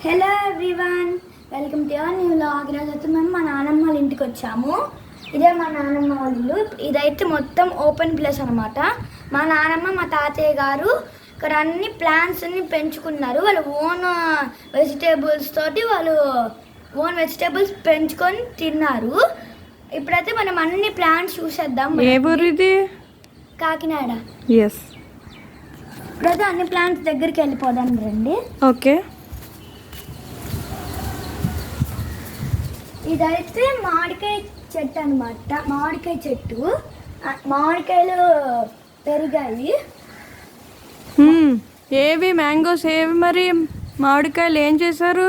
Hello everyone, welcome to new vlog. ఈరోజు అయితే మేము మా నాన్నమ్మ వాళ్ళ ఇంటికి వచ్చాము. ఇదే మా నాన్నమ్మ వాళ్ళ ఇల్లు. ఇదైతే మొత్తం ఓపెన్ ప్లేస్ అనమాట. మా నాన్నమ్మ మా తాతయ్య గారు ఇక్కడ అన్ని ప్లాంట్స్ అన్ని పెంచుకున్నారు. వాళ్ళు ఓన్ వెజిటేబుల్స్ తోటి పెంచుకొని తిన్నారు. ఇప్పుడైతే మనం అన్ని ప్లాంట్స్ చూసేద్దాం. ఏ ఊరు ఇది? కాకినాడ. ఎస్. ఇప్పుడైతే అన్ని ప్లాంట్స్ దగ్గరికి వెళ్ళిపోదాం రండి. ఓకే. ఇదైతే మామిడికాయ చెట్టు అనమాట. మామిడికాయ చెట్టు, మామిడికాయలు పెరిగాయి. ఏవి మ్యాంగోస్ ఏవి? మరి మామిడికాయలు ఏం చేశారు?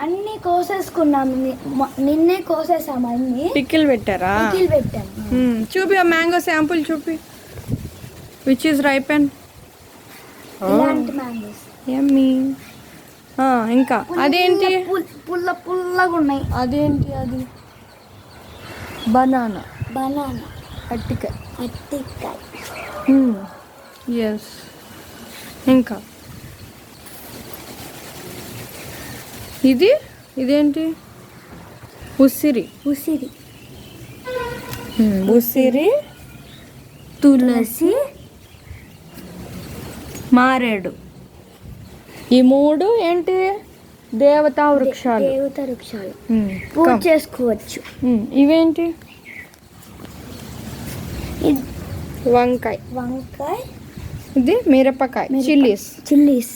అన్ని కోసేసుకున్నాము. నిన్నే కోసేసాము అన్ని. పికిల్ పెట్టారా? పికిల్ పెట్టాము. చూపి ఆ మ్యాంగో శాంపుల్ చూపి. Which is ripen? ఇలాంటి మ్యాంగోస్. యమ్మీ. ఇంకా అదేంటి? పుల్లగా ఉన్నాయి. అదేంటి? అది బనానా. అట్టికాయ. ఎస్. ఇంకా ఇదేంటి? ఉసిరి. తులసి, మారేడు. ఈ మూడు ఏంటి? దేవతా వృక్షాలు. పూజ చేసుకోవచ్చు. ఇవేంటి? వంకాయ. ఇది మిరపకాయ. చిల్లీస్.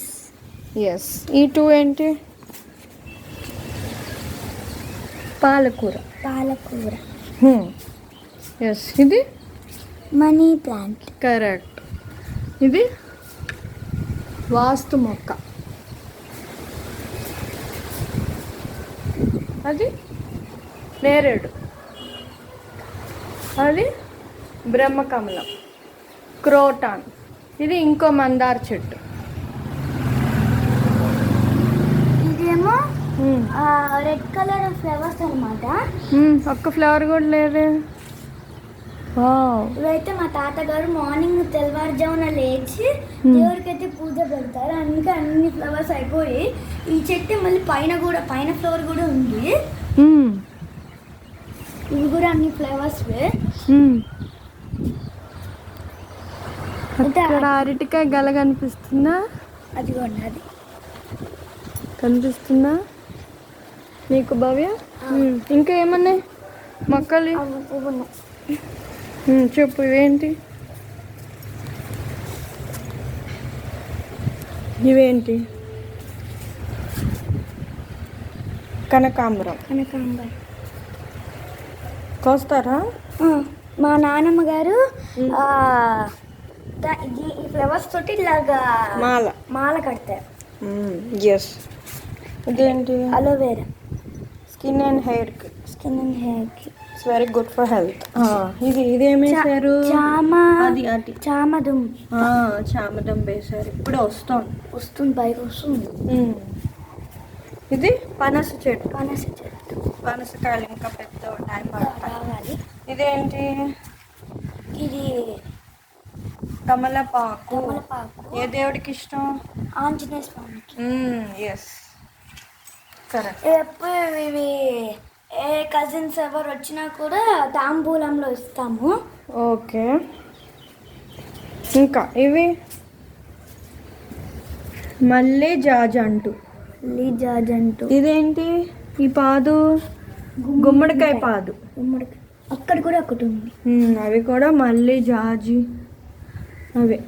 ఎస్. ఈ టూ ఏంటి? పాలకూర. ఎస్. ఇది మనీ ప్లాంట్. కరెక్ట్. ఇది వాస్తు మొక్క. అది నేరేడు. అది బ్రహ్మకమలం. క్రోటాన్. ఇది ఇంకో మందార చెట్టు. ఇదేమో రెడ్ కలర్ ఫ్లవర్స్ అనమాట. ఒక్క ఫ్లవర్ కూడా లేదే. ఇవైతే మా తాతగారు మార్నింగ్ తెల్లవారుజామున లేచి దేవుడికైతే పూజ పెడతారు. అందుకే అన్ని ఫ్లవర్స్ అయిపోయి ఈ చెట్టు మళ్ళీ పైన ఫ్లవర్ కూడా ఉంది. ఇవి కూడా అన్ని ఫ్లవర్స్. అక్కడ అరటికాయ గల కనిపిస్తుందా? అది ఉన్నది కనిపిస్తుందా నీకు భవ్య? ఇంకా ఏమన్నాయి మొక్కలు? చెప్పు. ఇవేంటి? కనకాంబరం. కోస్తారా? మా నాన్నమ్మ గారు ఈ ఫ్లవర్స్ తోటి ఇలాగా మాల కడతారు. ఎస్. ఇదేంటి? అలోవేరా. స్కిన్ అండ్ హెయిర్ కి. It's very good for health. ఇదేమి వేసారు? చామదుంబ వేసారు. ఇప్పుడు వస్తుంది పైకి వస్తుంది. ఇది పనస చెట్టు. పనసకాయలు ఇంకా పెద్ద టైం రావాలి. ఇదేంటి? ఇది తమలపాకు. ఏ దేవుడికి ఇష్టం? ఆంజనేయ స్వామికి. ఎస్. కరెక్ట్. ఎప్పుడు ఇవి ఏ కజిన్స్ ఎవరు వచ్చినా కూడా తాంబూలంలో ఇస్తాము. ఓకే. ఇంకా ఇవి మళ్ళీ జాజంటు. ఇదేంటి? ఈ పాదు గుమ్మడికాయ పాదు. అక్కడ కూడా ఒకటి ఉంది. అవి కూడా మళ్ళీ జాజి అవే.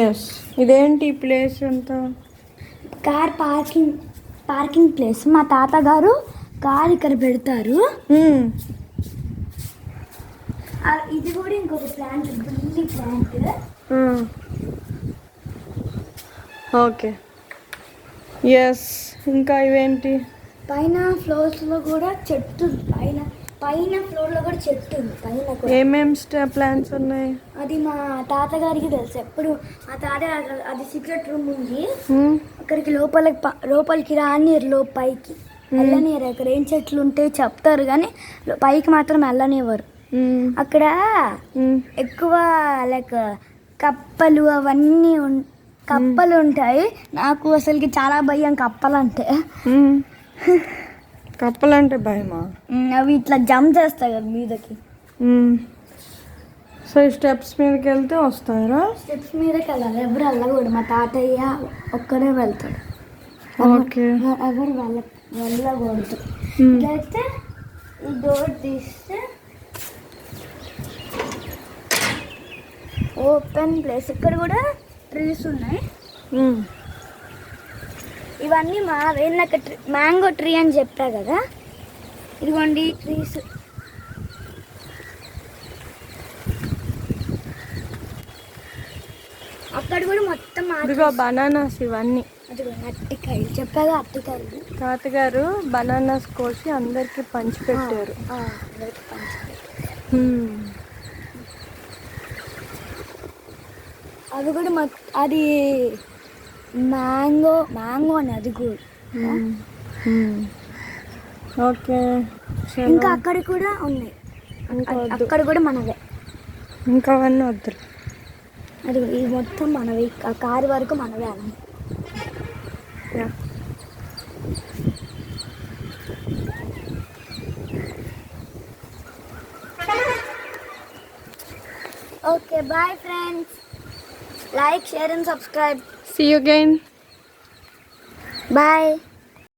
ఎస్. ఇదేంటి ప్లేస్ అంతా? Car parking place. మా తాతగారు కార్ ఇక్కడ పెడతారు. ఇది కూడా ఇంకొక ప్లాంట్. ఓకే. ఎస్. ఇంకా ఇవేంటి? పైన ఫ్లోర్స్ లో కూడా చెట్టు. పైన ఫ్లోర్ లో కూడా చెట్టు ఉంది. ఏమేం ప్లాంట్స్ ఉన్నాయి? అది మా తాతగారికి తెలుసు. ఎప్పుడు మా తాత అది సీక్రెట్ రూమ్ ఉంది. అక్కడికి లోపలికి రానియరు. పైకి వెళ్ళనియరు. అక్కడ ఏం చెట్లు ఉంటే చెప్తారు కానీ పైకి మాత్రం వెళ్ళనివ్వరు. అక్కడ ఎక్కువ లైక్ కప్పలు అవన్నీ కప్పలు ఉంటాయి. నాకు అసలుకి చాలా భయం కప్పలంటే. కప్పలంటే భయమా? అవి ఇట్లా జంప్ చేస్తాయి కదా మీదకి. సో ఈ స్టెప్స్ మీదకి వెళ్తే వస్తారా? స్టెప్స్ మీదకి వెళ్ళాలి, ఎవరు వెళ్ళకూడదు. మా తాతయ్య ఒక్కడే వెళ్తాడు. ఓకే. ఎవరు వెళ్ళకూడదు. ఇట్లయితే ఈ డోర్ తీస్తే ఓపెన్ ప్లేస్. ఇక్కడ కూడా ట్రీస్ ఉన్నాయి. ఇవన్నీ నాకు మ్యాంగో ట్రీ అని చెప్పా కదా, ఇదిగోండి ట్రీస్. అక్కడ కూడా మొత్తం ఇదిగో బనానాస్ ఇవన్నీ. అదిగో అట్టికాయలు చెప్పాగా, అట్టికాయలు. తాతగారు బనానాస్ కోసి అందరికి పంచి పెట్టారు. అందరికి అది కూడా అది మ్యాంగో అని అది కూడా. ఓకే. ఇంకా అక్కడ కూడా ఉన్నాయి, అక్కడ కూడా మనవే. ఇంకా అవన్నీ వద్దు. అది ఇది మొత్తం మనవి, ఆ కారు వరకు మనవే అన్నీ. Okay, bye friends. Like, share and subscribe. See you again. Bye.